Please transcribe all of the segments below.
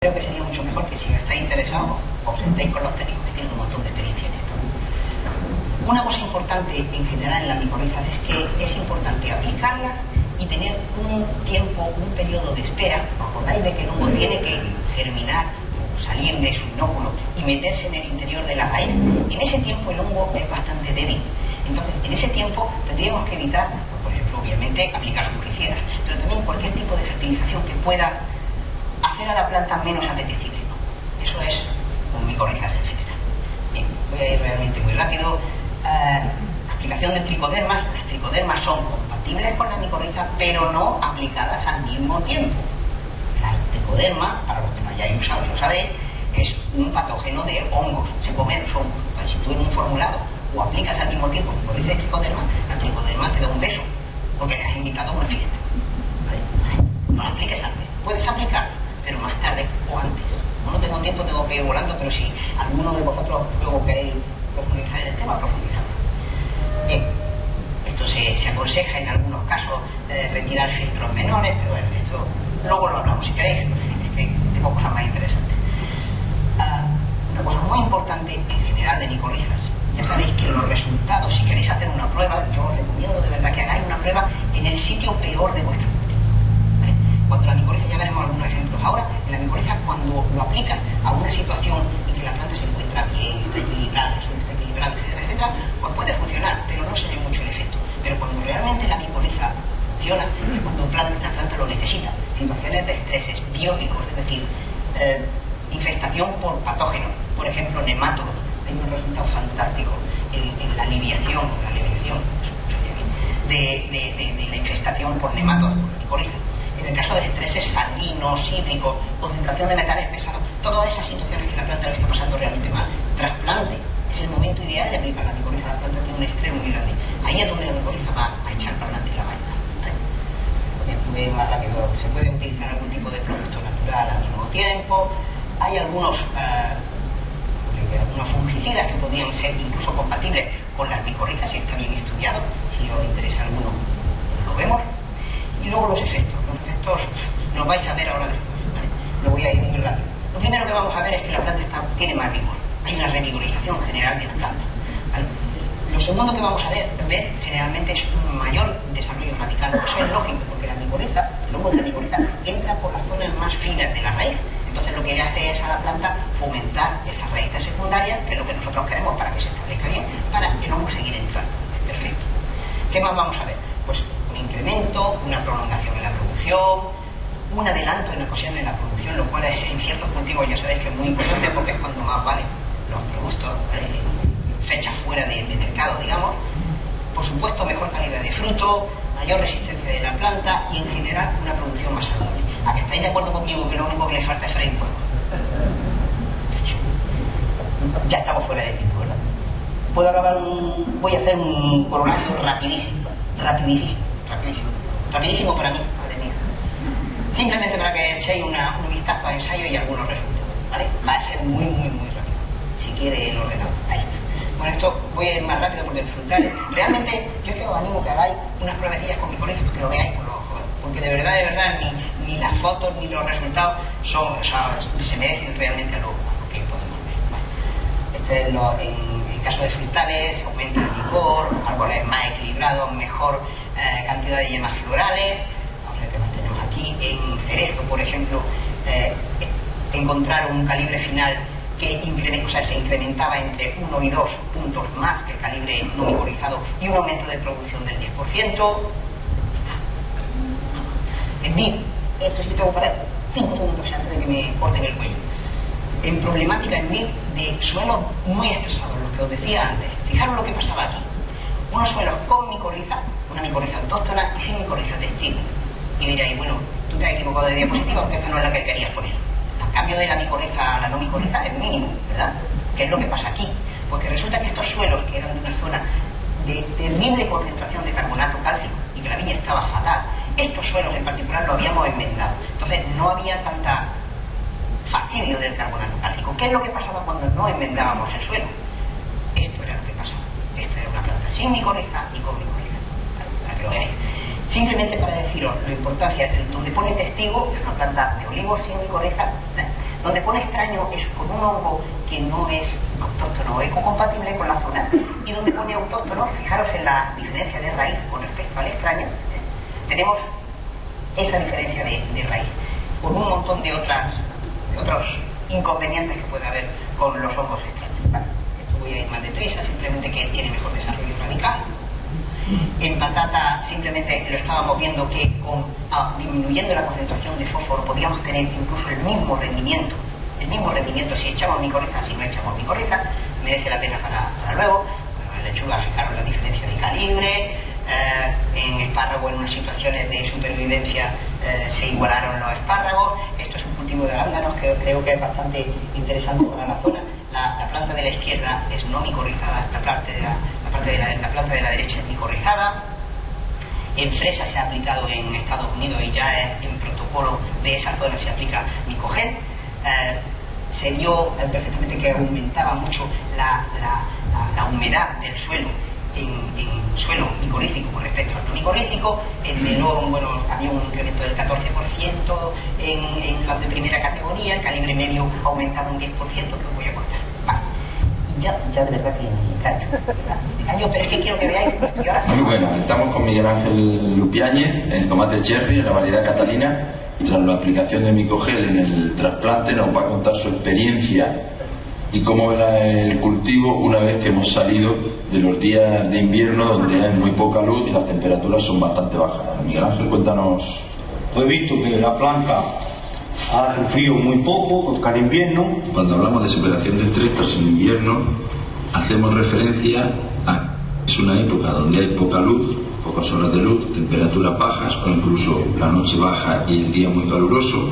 Creo que sería mucho mejor que si estáis interesados os sentéis con los técnicos que tienen un montón de experiencia en esto. Una cosa importante en general en las micorrizas es que es importante aplicarlas y tener un tiempo, un periodo de espera. ¿Os acordáis de que el hongo tiene que germinar, salir de su inóculo y meterse en el interior de la raíz? En ese tiempo el hongo es bastante débil. Entonces, en ese tiempo tendríamos que evitar, por ejemplo, obviamente, aplicar fungicidas, pero también cualquier tipo de fertilización que pueda hacer a la planta menos apetecible. Eso es con micorrizas en general. Bien, voy a ir realmente muy rápido. Aplicación de tricodermas. Las tricodermas son compatibles con la micorriza, pero no aplicadas al mismo tiempo. Las tricodermas, para los que no hayáis usado, lo sabéis, es un patógeno de hongos. Se come los hongos. Pues si tú en un formulado o aplicas al mismo tiempo micorriza y tricoderma, la tricoderma te da un beso, porque le has invitado a una fiesta. ¿Vale? No la apliques antes. Puedes aplicar, pero más tarde o antes. No tengo tiempo, tengo que ir volando, pero si alguno de vosotros luego queréis profundizar en el tema, profundizamos. Bien, esto se aconseja en algunos casos retirar filtros menores, pero bueno, esto luego lo hablamos si queréis, es que tengo cosas más interesantes. Una cosa muy importante en general de micorrizas, ya sabéis que los resultados, si queréis hacer una prueba, yo os recomiendo de verdad que hagáis una prueba en el sitio peor de vuestro cultivo. ¿Vale? Cuando la micoriza, ya veremos algunos ejemplos ahora, en la micoriza cuando lo aplicas a una situación en que la planta se encuentra bien, está equilibrada, etcétera, pues puede funcionar, pero no se ve mucho el efecto. Pero cuando realmente la micoriza funciona, es cuando la planta lo necesita. Situaciones de estreses bióticos, es decir, infestación por patógenos, por ejemplo, nemátodos. Hay un resultado fantástico en la aliviación de la infestación por nemátodos, por la micoriza. En el caso de estreses sanguíneos, cítricos, concentración de metales pesados, todas esas situaciones que la planta le está pasando realmente mal. Trasplante, es el momento ideal de aplicar la micoriza. La planta tiene un estrés muy grande. Ahí es donde la micoriza va a echar para adelante la vaina. Voy más rápido. Se puede utilizar algún tipo de producto natural al mismo tiempo. Hay algunos fungicidas que podrían ser incluso compatibles con las micorrizas, si está bien estudiado. Si os interesa alguno, lo vemos. Y luego los efectos. Los efectos los vais a ver ahora después, ¿vale? Lo voy a ir muy rápido. Lo primero que vamos a ver es que la planta tiene más vigor. Hay una revigorización general de la planta, ¿vale? Lo segundo que vamos a ver generalmente es un mayor desarrollo radical. Eso es lógico, porque la micoriza, el hongo de la micoriza, entra por las zonas más finas de la raíz. Entonces lo que le hace es a la planta fomentar esas raíces secundarias, que es lo que nosotros queremos para que se establezca bien, para el hongo seguir entrando. Perfecto. ¿Qué más vamos a ver? Pues un incremento, una prolongación en la producción, un adelanto en la ocasión de la producción, lo cual es, en ciertos cultivos ya sabéis que es muy importante porque es cuando más vale los productos, fechas fuera de mercado, digamos. Por supuesto, mejor calidad de fruto, mayor resistencia de la planta y en general una producción más saludable. ¿A que estáis de acuerdo conmigo que lo único que le falta es freír fuego? Ya estamos fuera de tiempo, ¿verdad? Puedo acabar voy a hacer un corolario rapidísimo para mí, madre mía. Simplemente para que echéis un vistazo a ensayo y algunos resultados, ¿vale? Va a ser muy rápido, si quiere lo ordenado. Ahí está. Con esto voy a ir más rápido porque disfrutar. Realmente yo os animo que hagáis unas pruebecillas con micorrizas, que lo veáis con los ojos, porque de verdad ni las fotos ni los resultados se merecen realmente a lo que podemos ver, ¿vale? En caso de frutales aumenta el vigor, árboles más equilibrados, mejor cantidad de yemas florales. Vamos a ver qué más tenemos aquí. En cerezo, por ejemplo, encontrar un calibre final que se incrementaba entre 1 y 2 puntos más que el calibre no micorizado y un aumento de producción del 10%. En vid, esto sí tengo que parar 5 segundos antes de que me corten el cuello. En problemática en vid de suelos muy estresados, lo que os decía antes. Fijaros lo que pasaba aquí. Unos suelos con micorriza, una micorriza autóctona y sin micorriza textil. Y diréis, bueno, tú te has equivocado de diapositiva porque esta no es la que querías poner. El cambio de la micorriza a la no micorriza es mínimo, ¿verdad? ¿Qué es lo que pasa aquí? Porque resulta que estos suelos, que eran de una zona de terrible concentración de carbonato cálcico y que la viña estaba fatal, estos suelos en particular lo habíamos enmendado. Entonces no había tanta fastidio del carbonato cálcico. ¿Qué es lo que pasaba cuando no enmendábamos el suelo? Esto era lo que pasaba. Esta era una planta sin micorriza y con micorriza. Para que lo veáis. Simplemente para deciros la importancia, donde pone testigo, es una planta de olivo sin micorriza, Donde pone extraño es con un hongo que no es autóctono o ecocompatible con la zona, y donde pone autóctono, fijaros en la diferencia de raíz con respecto al extraño, tenemos esa diferencia de raíz, con un montón de otros inconvenientes que puede haber con los hongos extraños. Vale, esto voy a ir más deprisa, simplemente que tiene mejor desarrollo radical. En patata simplemente lo estábamos viendo que disminuyendo la concentración de fósforo podíamos tener incluso el mismo rendimiento si echamos micorriza, si no echamos micorriza, merece la pena para luego. Bueno, en lechuga, fijaros la diferencia de calibre, en espárrago en unas situaciones de supervivencia se igualaron los espárragos. Esto es un cultivo de arándanos que creo que es bastante interesante para la zona. La planta de la izquierda es no micorrizada, la planta de la derecha es micorrizada. En fresa se ha aplicado en Estados Unidos y ya en protocolo de esa zona se aplica Micogen. Se vio perfectamente que aumentaba mucho la humedad del suelo en suelo micorrífico con respecto al no micorrífico. En melón, bueno, había un incremento del 14% en las de primera categoría, el calibre medio aumentaba un 10%, que os voy a contar. Vale. Ya de verdad que engaño, pero es que quiero que veáis. Muy bueno, estamos con Miguel Ángel Lupiáñez, en tomate cherry, en la variedad catalina, y tras la aplicación de Micogel en el trasplante nos va a contar su experiencia y cómo era el cultivo una vez que hemos salido de los días de invierno donde hay muy poca luz y las temperaturas son bastante bajas. Miguel Ángel, cuéntanos. He visto que la planta ha sufrido muy poco cada invierno. Cuando hablamos de superación de estrés tras el invierno, hacemos referencia a es una época donde hay poca luz, pocas horas de luz, temperaturas bajas o incluso la noche baja y el día muy caluroso,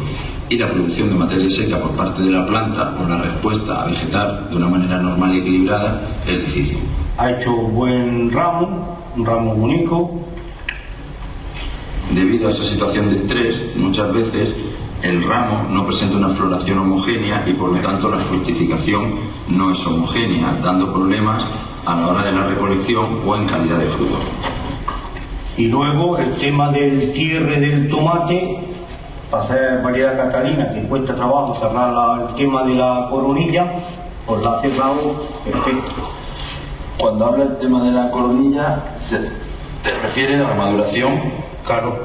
y la producción de materia seca por parte de la planta o la respuesta a vegetar de una manera normal y equilibrada es difícil. Ha hecho buen ramo, un ramo bonito. Debido a esa situación de estrés, muchas veces el ramo no presenta una floración homogénea y por lo tanto la fructificación no es homogénea, dando problemas a la hora de la recolección o en calidad de fruto. Y luego el tema del cierre del tomate, para hacer variedad catalina, que cuesta trabajo cerrar el tema de la coronilla, pues la ha cerrado perfecto. Cuando habla el tema de la coronilla, ¿te refieres a la maduración? Claro,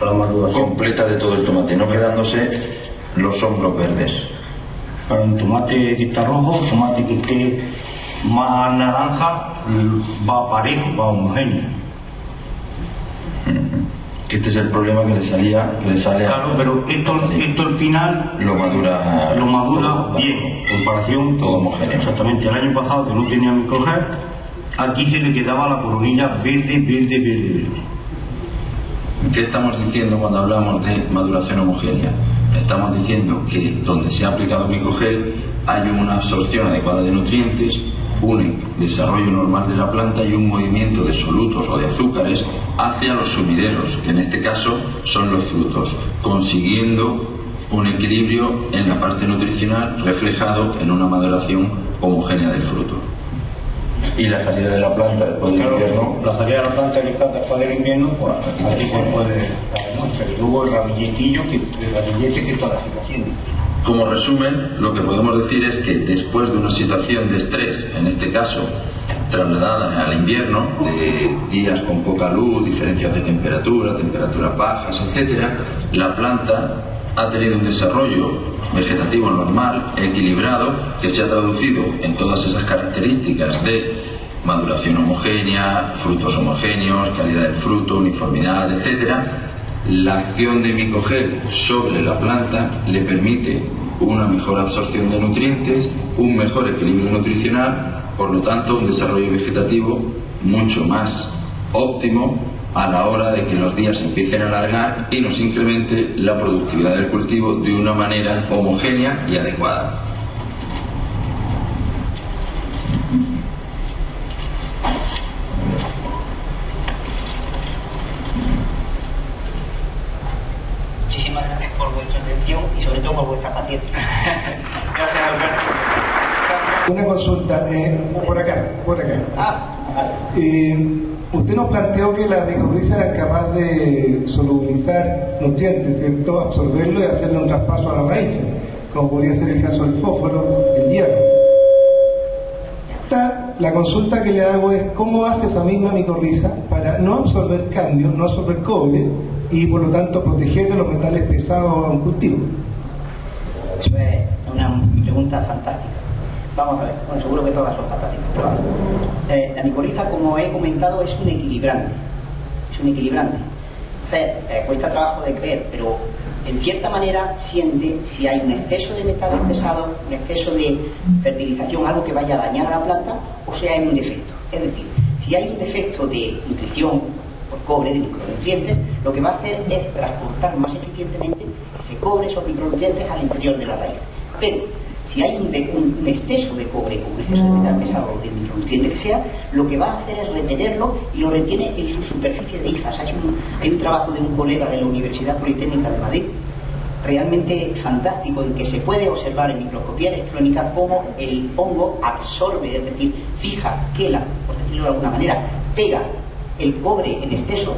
a la maduración completa de todo el tomate, no quedándose los hombros verdes. Para un tomate que está rojo, tomate que esté más naranja, va parejo, va homogéneo. Este es el problema que le sale claro, pero esto al final lo madura bien, comparación todo homogéneo. Exactamente, el año pasado que no tenía Micogel, aquí se le quedaba la coronilla verde. ¿Qué estamos diciendo cuando hablamos de maduración homogénea? Estamos diciendo que donde se ha aplicado Micogel hay una absorción adecuada de nutrientes, un desarrollo normal de la planta y un movimiento de solutos o de azúcares hacia los sumideros, que en este caso son los frutos, consiguiendo un equilibrio en la parte nutricional reflejado en una maduración homogénea del fruto. Y la salida de la planta después del invierno. La salida de la planta después del invierno, pues aquí se puede dar muestra. Y luego el ramillete que toda la situación. Como resumen, lo que podemos decir es que después de una situación de estrés, en este caso trasladada al invierno, de días con poca luz, diferencias de temperatura, temperaturas bajas, etc., la planta ha tenido un desarrollo vegetativo normal, equilibrado, que se ha traducido en todas esas características de maduración homogénea, frutos homogéneos, calidad del fruto, uniformidad, etc. La acción de Micogel sobre la planta le permite una mejor absorción de nutrientes, un mejor equilibrio nutricional, por lo tanto un desarrollo vegetativo mucho más óptimo a la hora de que los días empiecen a alargar y nos incremente la productividad del cultivo de una manera homogénea y adecuada. Muchísimas gracias por vuestra atención y sobre todo por vuestra paciencia. Gracias, Alberto. Una consulta, por acá. Usted nos planteó que la micorriza era capaz de solubilizar nutrientes, ¿cierto? Absorberlo y hacerle un traspaso a las raíces. como podría ser el caso del fósforo, el hierro. La consulta que le hago es cómo hace esa misma micorriza para no absorber cadmio, no absorber cobre y por lo tanto proteger de los metales pesados a un cultivo. Eso es una pregunta fantástica. Vamos a ver, bueno, seguro que todas son fantásticas, pero vamos. La micorriza, como he comentado, es un equilibrante. Es un equilibrante. Entonces, cuesta trabajo de creer, pero en cierta manera siente si hay un exceso de metales pesados, un exceso de fertilización, algo que vaya a dañar a la planta, o si hay un defecto. Es decir, si hay un defecto de nutrición por cobre, de micronutrientes, lo que va a hacer es transportar más eficientemente ese cobre, esos micronutrientes al interior de la raíz. Pero si hay un exceso de cobre, un exceso de metal pesado o de micronutriente que sea, lo que va a hacer es retenerlo y lo retiene en su superficie de hifas. Hay un trabajo de un colega de la Universidad Politécnica de Madrid, realmente fantástico, en que se puede observar en microscopía electrónica cómo el hongo absorbe, es decir, fija, quela, por decirlo de alguna manera, pega el cobre en exceso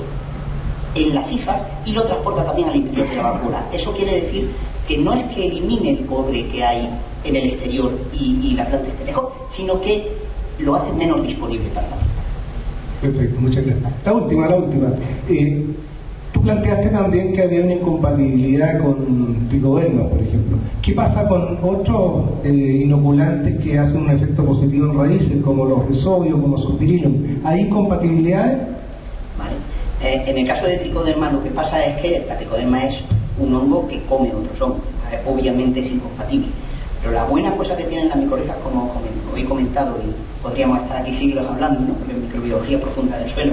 en las hifas y lo transporta también al interior de la vacuola. Eso quiere decir que no es que elimine el cobre que hay en el exterior y la planta esté mejor, sino que lo hace menos disponible para la planta. Perfecto, muchas gracias. La última. Tú planteaste también que había una incompatibilidad con tricoderma, por ejemplo. ¿Qué pasa con otros inoculantes que hacen un efecto positivo en raíces, como los rhizobium, como los suspirinum? ¿Hay incompatibilidades? Vale. En el caso de tricoderma, lo que pasa es que la tricoderma es un hongo que come otros hongos. Obviamente es incompatible. Pero la buena cosa que tienen las micorrizas, como he comentado, y podríamos estar aquí siglos hablando, ¿no?, porque en microbiología profunda del suelo,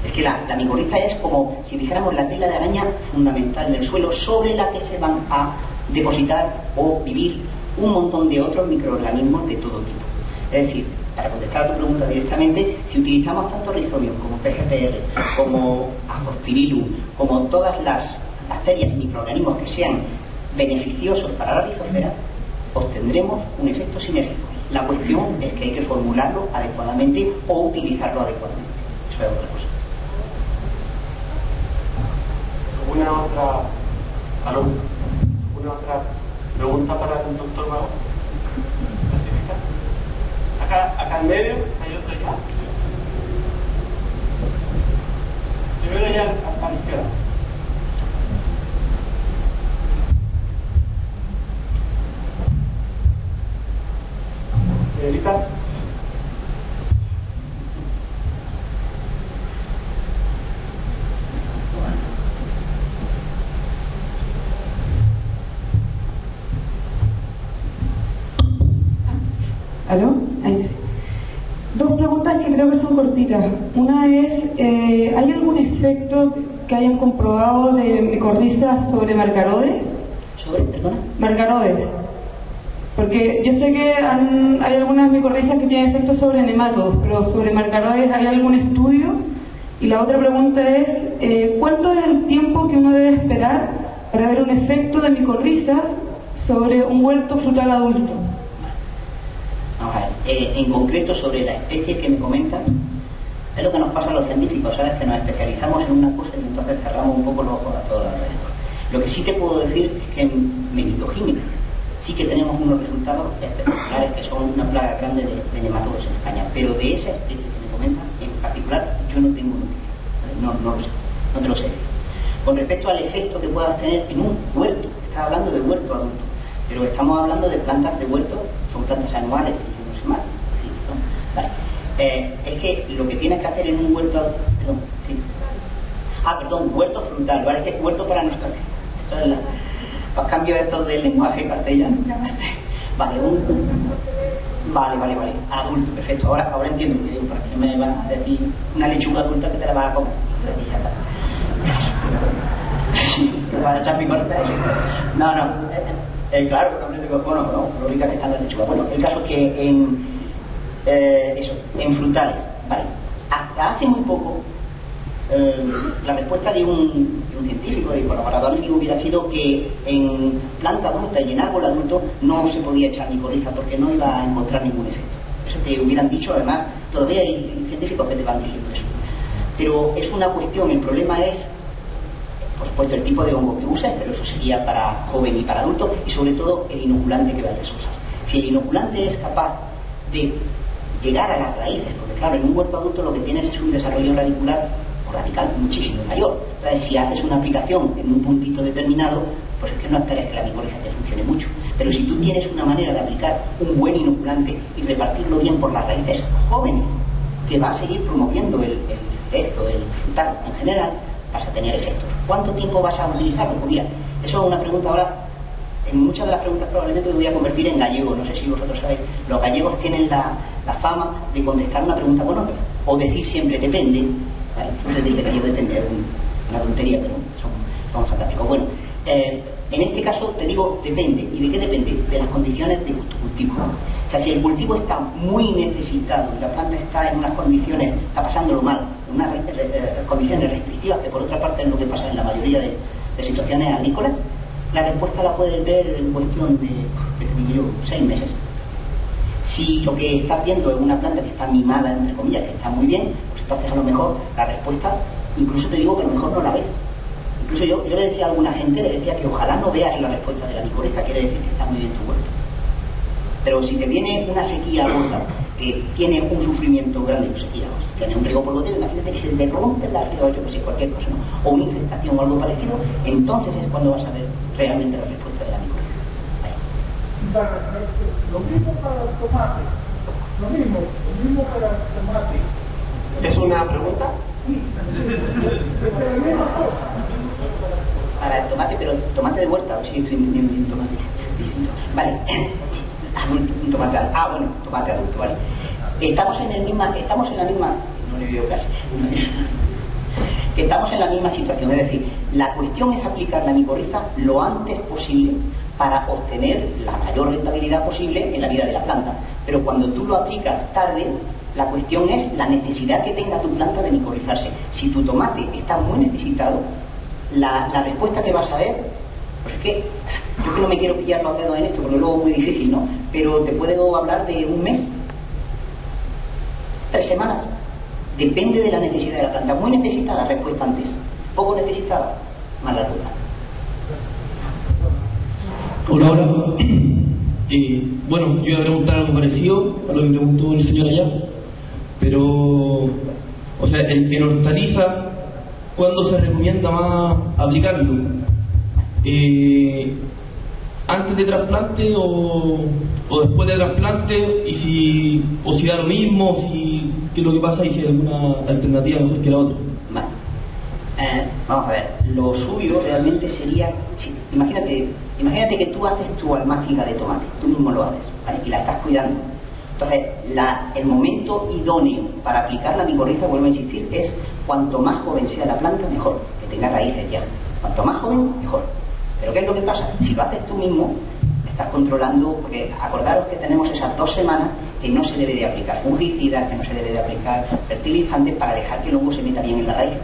es que la micorriza es como si dijéramos la tela de araña fundamental del suelo sobre la que se van a depositar o vivir un montón de otros microorganismos de todo tipo. Es decir, para contestar a tu pregunta directamente, si utilizamos tanto Rhizobium como PGPR, como Aspergillus, como todas las bacterias y microorganismos que sean beneficiosos para la rizosfera, obtendremos un efecto sinérgico. La cuestión es que hay que formularlo adecuadamente o utilizarlo adecuadamente. Eso es otra cosa. ¿Alguna otra pregunta para el doctor Mago? Acá en medio hay otro ya. Primero ya a la izquierda. Señorita. ¿Aló? Ahí sí. Dos preguntas que creo que son cortitas. Una es, ¿hay algún efecto que hayan comprobado de micorrizas sobre margarodes? ¿Sobre, perdona? Margarodes. Porque yo sé que hay algunas micorrizas que tienen efectos sobre nematodos, pero sobre margarodes, ¿hay algún estudio? Y la otra pregunta es, ¿cuánto es el tiempo que uno debe esperar para ver un efecto de micorrizas sobre un huerto frutal adulto? Vamos a ver, en concreto sobre la especie que me comentan, es lo que nos pasa a los científicos, ¿sabes? Que nos especializamos en una cosa y entonces cerramos un poco los ojos a todo alrededor. Lo que sí te puedo decir es que en menitoquímica sí que tenemos unos resultados espectaculares, que son una plaga grande de nematodos en España, pero de esa especie que me comentan en particular yo no tengo noticia, no lo sé, no te lo sé. Con respecto al efecto que puedas tener en un huerto, estás hablando de huerto adulto, pero estamos hablando de plantas de huerto, son plantas anuales y no sé más. Sí, ¿no? Vale. Es que lo que tienes que hacer en un huerto, huerto frutal, ¿vale? Es que huerto para nosotros, esto es los cambios estos del lenguaje castellano. Vale, vale, adulto, perfecto, ahora entiendo que digo, para que no me van a decir una lechuga adulta que te la vas a comer. ¿Te vas a echar mi corte? No, claro, no, lo rica que está la lechuga. Bueno, el caso es que en frutales, vale, hasta hace muy poco la respuesta de un científico, de colaborador mío, hubiera sido que en planta adulta y en árbol adulto no se podía echar micorriza porque no iba a encontrar ningún efecto. Eso te hubieran dicho, además, todavía hay científicos que te van diciendo eso. Pero es una cuestión, el problema es, por supuesto, el tipo de hongo que uses, pero eso sería para joven y para adulto, y sobre todo el inoculante que vayas a usar. Si el inoculante es capaz de llegar a las raíces, porque claro, en un huerto adulto lo que tienes es un desarrollo radicular o radical muchísimo mayor. Entonces, si haces una aplicación en un puntito determinado, pues es que no esperes que la micorriza te funcione mucho. Pero si tú tienes una manera de aplicar un buen inoculante y repartirlo bien por las raíces jóvenes, que va a seguir promoviendo el frutal en general, vas a tener efectos. ¿Cuánto tiempo vas a utilizarlo? Pues mira, eso es una pregunta ahora. En muchas de las preguntas probablemente me voy a convertir en gallego, no sé si vosotros sabéis. Los gallegos tienen la fama de contestar una pregunta con otra, o decir siempre depende, ¿vale? Entonces decir gallego depende, es una tontería, pero son fantásticos. Bueno, en este caso te digo depende. ¿Y de qué depende? De las condiciones de tu cultivo. O sea, si el cultivo está muy necesitado y la planta está en unas condiciones, está pasándolo mal, en unas condiciones restrictivas, que por otra parte es lo que pasa en la mayoría de situaciones agrícolas, la respuesta la puedes ver en cuestión de 6 meses. Si lo que estás viendo es una planta que está mimada, entre comillas, que está muy bien, pues entonces a lo mejor la respuesta, incluso te digo que a lo mejor no la ves. Incluso yo le decía a alguna gente, le decía que ojalá no veas la respuesta de la micorriza, quiere decir que está muy bien tu huerto. Pero si te viene una sequía gorda, que tiene un sufrimiento grande, pues sequía, tiene un riego por botella, imagínate que se te rompe la riego, yo que sé, cualquier cosa, ¿no? O una infestación o algo parecido, entonces es cuando vas a ver realmente la respuesta de la micorriza. Lo mismo para el tomate. Lo mismo para el tomate. ¿Es una pregunta? Sí. Es la misma cosa. Para el tomate, pero tomate de huerta, o si estoy entendiendo un tomate distinto. Vale. Un tomate adulto. Ah, bueno, tomate adulto, vale. Estamos en la misma, no le digo casi. Estamos en la misma situación, es decir, la cuestión es aplicar la micorriza lo antes posible para obtener la mayor rentabilidad posible en la vida de la planta. Pero cuando tú lo aplicas tarde, la cuestión es la necesidad que tenga tu planta de micorrizarse. Si tu tomate está muy necesitado, la respuesta que vas a ver, pues es que yo que no me quiero pillar los dedos en esto, porque luego es muy difícil, ¿no? Pero te puedo hablar de un mes, 3 semanas. Depende de la necesidad de la planta. Muy necesitada, respuesta antes. Poco necesitada, más larga. Hola, hola. Bueno, yo iba a preguntar algo parecido a lo que preguntó el señor allá, pero, o sea, en hortaliza, ¿cuándo se recomienda más aplicarlo? ¿Antes de trasplante o después de trasplante? Y si da lo mismo, qué es lo que pasa y si hay alguna alternativa mejor que la otra. Vale. Vamos a ver, lo suyo realmente sería, imagínate que tú haces tu almáciga de tomate, tú mismo lo haces, ¿vale? Y la estás cuidando. Entonces, el momento idóneo para aplicar la micorriza, vuelvo a insistir, es cuanto más joven sea la planta, mejor, que tenga raíces ya. Cuanto más joven, mejor. Pero ¿qué es lo que pasa? Si lo haces tú mismo, estás controlando, porque acordaros que tenemos esas 2 semanas que no se debe de aplicar fungicidas, que no se debe de aplicar fertilizantes para dejar que el hongo se meta bien en la raíz.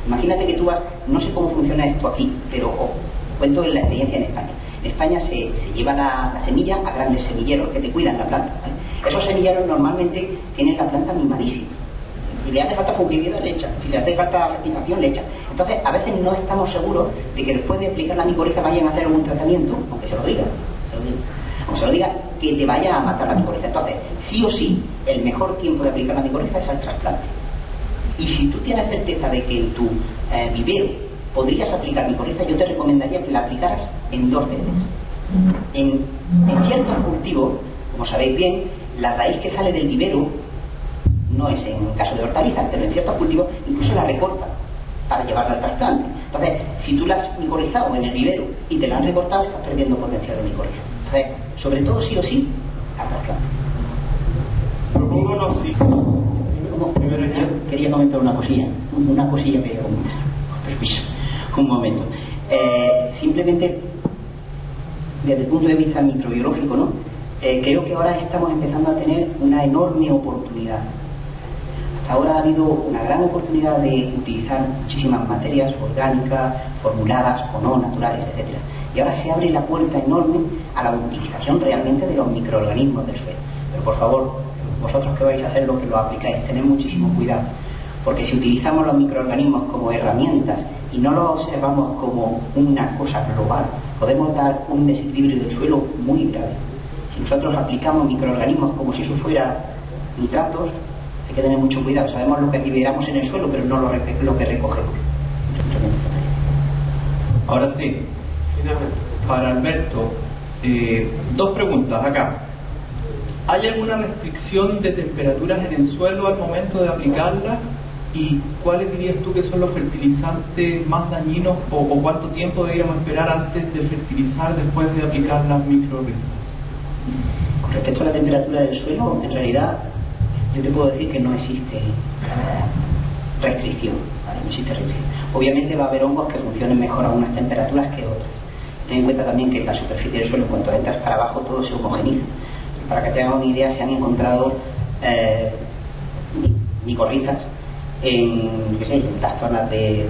Imagínate que tú vas, no sé cómo funciona esto aquí, pero cuento la experiencia en España. En España se lleva la semilla a grandes semilleros que te cuidan la planta, ¿vale? Esos semilleros normalmente tienen la planta mimadísima. Si le hace falta fungicida, le echan. Si le hace falta fertilización, le echan. Entonces, a veces no estamos seguros de que después de aplicar la micorriza vayan a hacer algún tratamiento, aunque se lo diga, que te vaya a matar la micorriza. Entonces, sí o sí, el mejor tiempo de aplicar la micorriza es al trasplante. Y si tú tienes certeza de que en tu vivero podrías aplicar micorriza, yo te recomendaría que la aplicaras en 2 veces. En ciertos cultivos, como sabéis bien, la raíz que sale del vivero, no es en caso de hortalizas, pero en ciertos cultivos incluso la recortan para llevarla al trasplante. Entonces, si tú la has micorrizado en el vivero y te la han recortado, estás perdiendo potencial de micorriza. Entonces, sobre todo sí o sí, al trasplante. Propónganos sí. Primero quería comentar una cosilla que quería comentar, con permiso, un momento. Simplemente, desde el punto de vista microbiológico, ¿no? Creo que ahora estamos empezando a tener una enorme oportunidad. Hasta ahora ha habido una gran oportunidad de utilizar muchísimas materias orgánicas, formuladas o no, naturales, etc. Y ahora se abre la puerta enorme a la utilización realmente de los microorganismos del suelo. Pero por favor, vosotros que vais a hacer lo que lo aplicáis, tened muchísimo cuidado, porque si utilizamos los microorganismos como herramientas y no lo observamos como una cosa global, podemos dar un desequilibrio del suelo muy grave. Si nosotros aplicamos microorganismos como si eso fuera nitratos, hay que tener mucho cuidado. Sabemos lo que liberamos en el suelo, pero no lo que recogemos. Ahora sí, para Alberto, dos preguntas acá. ¿Hay alguna restricción de temperaturas en el suelo al momento de aplicarlas? ¿Y cuáles dirías tú que son los fertilizantes más dañinos o cuánto tiempo deberíamos esperar antes de fertilizar después de aplicar las microorganismos? Con respecto a la temperatura del suelo, en realidad yo te puedo decir que no existe restricción, ¿vale? No existe restricción. Obviamente va a haber hongos que funcionen mejor a unas temperaturas que otras. Ten en cuenta también que la superficie del suelo, en cuanto entras para abajo, todo se homogeniza. Para que tengan una idea, se han encontrado micorrizas en las zonas de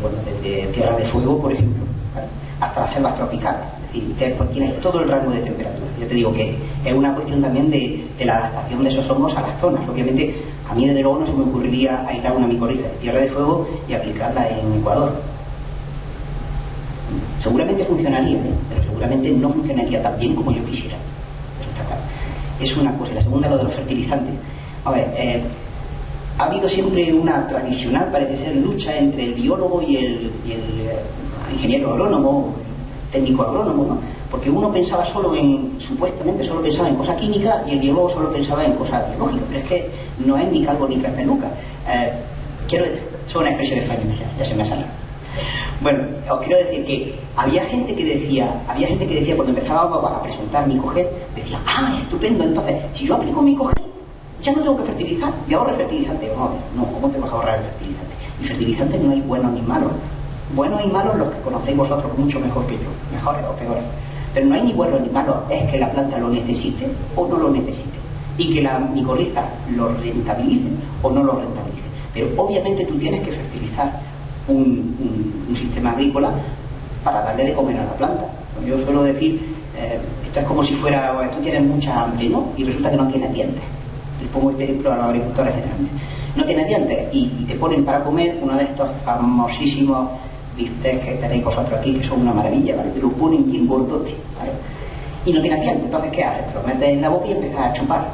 Tierra de Fuego, por ejemplo, ¿vale? Hasta las selvas tropicales. Es decir, tienes todo el rango de temperatura. Yo te digo que es una cuestión también de la adaptación de esos hongos a las zonas. Obviamente, a mí desde luego no se me ocurriría aislar una micorriza de Tierra de Fuego y aplicarla en Ecuador. Seguramente funcionaría, pero seguramente no funcionaría tan bien como yo quisiera. Es una cosa. Y la segunda, lo de los fertilizantes. A ver, ha habido siempre una tradicional, parece ser, lucha entre el biólogo y el ingeniero agrónomo, técnico agrónomo, ¿no? Porque uno pensaba supuestamente solo pensaba en cosas químicas y el biólogo solo pensaba en cosas biológicas, pero es que no es ni calvo ni peluca. Quiero decir, son una expresión española, ya se me ha salido. Bueno, os quiero decir que había gente que decía cuando empezaba a presentar Micojet, decía, estupendo, entonces, si yo aplico Micojet, ya no tengo que fertilizar, y ahorro el fertilizante. No, ¿cómo te vas a ahorrar el fertilizante? Y fertilizantes no hay buenos ni malos. Buenos y malos los que conocéis vosotros mucho mejor que yo, mejores o peores. Pero no hay ni buenos ni malos, es que la planta lo necesite o no lo necesite. Y que la micorriza lo rentabilice o no lo rentabilice. Pero obviamente tú tienes que fertilizar un sistema agrícola para darle de comer a la planta. Yo suelo decir, esto es como si fuera, tú tienes mucha hambre, ¿no? Y resulta que no tienes dientes. Les pongo este ejemplo a los agricultores generalmente. No tienes dientes y te ponen para comer uno de estos famosísimos bistecs que tenéis vosotros aquí, que son una maravilla, ¿vale? Te lo ponen bien gordote, ¿vale? Y no tienes dientes, entonces ¿qué haces? Te lo metes en la boca y empiezas a chupar,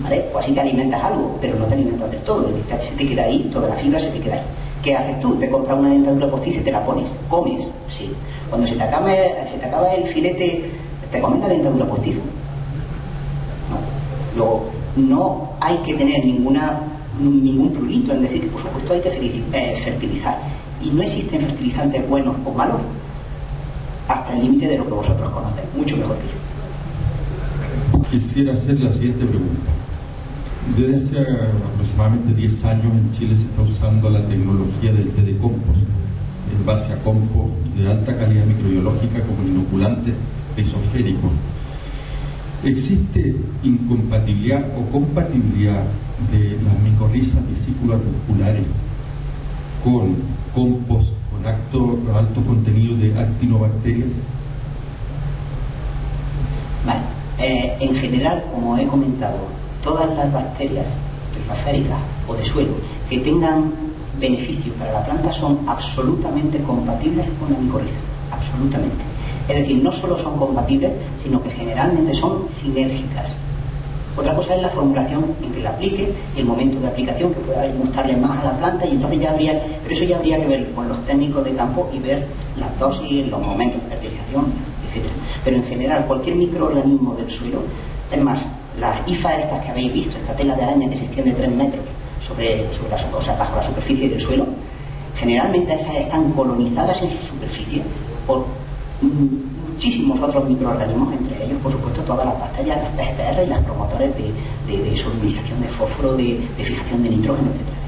¿vale? Pues así te alimentas algo, pero no te alimentas del todo, se te queda ahí, toda la fibra se te queda ahí. ¿Qué haces tú? Te compras una dentadura postiza y te la pones. ¿Comes? Sí. Cuando se te acaba el filete, ¿te comes la dentadura postiza? No. Luego, no hay que tener ningún prurito en decir que, por supuesto, hay que fertilizar. Y no existen fertilizantes buenos o malos hasta el límite de lo que vosotros conocéis, mucho mejor que yo. Quisiera hacer la siguiente pregunta. Desde hace aproximadamente 10 años en Chile se está usando la tecnología del té de compost, en base a compost de alta calidad microbiológica como inoculante pesoférico. ¿Existe incompatibilidad o compatibilidad de las micorrizas vesículo-arbusculares con compost con alto contenido de actinobacterias? Vale. En general, como he comentado, todas las bacterias pesoféricas o de suelo que tengan beneficios para la planta son absolutamente compatibles con la micorriza, absolutamente. Es decir, no solo son compatibles, sino que generalmente son sinérgicas. Otra cosa es la formulación en que la aplique y el momento de aplicación, que pueda gustarle más a la planta, y entonces pero eso ya habría que ver con los técnicos de campo y ver las dosis, los momentos de fertilización, etc. Pero en general, cualquier microorganismo del suelo, es más, las hifas estas que habéis visto, esta tela de araña que se extiende 3 metros bajo la superficie del suelo, generalmente esas están colonizadas en su superficie por muchísimos otros microorganismos, entre ellos, por supuesto, todas las bacterias, las PGPR y las promotores de sublimación de fósforo, de fijación de nitrógeno, etc.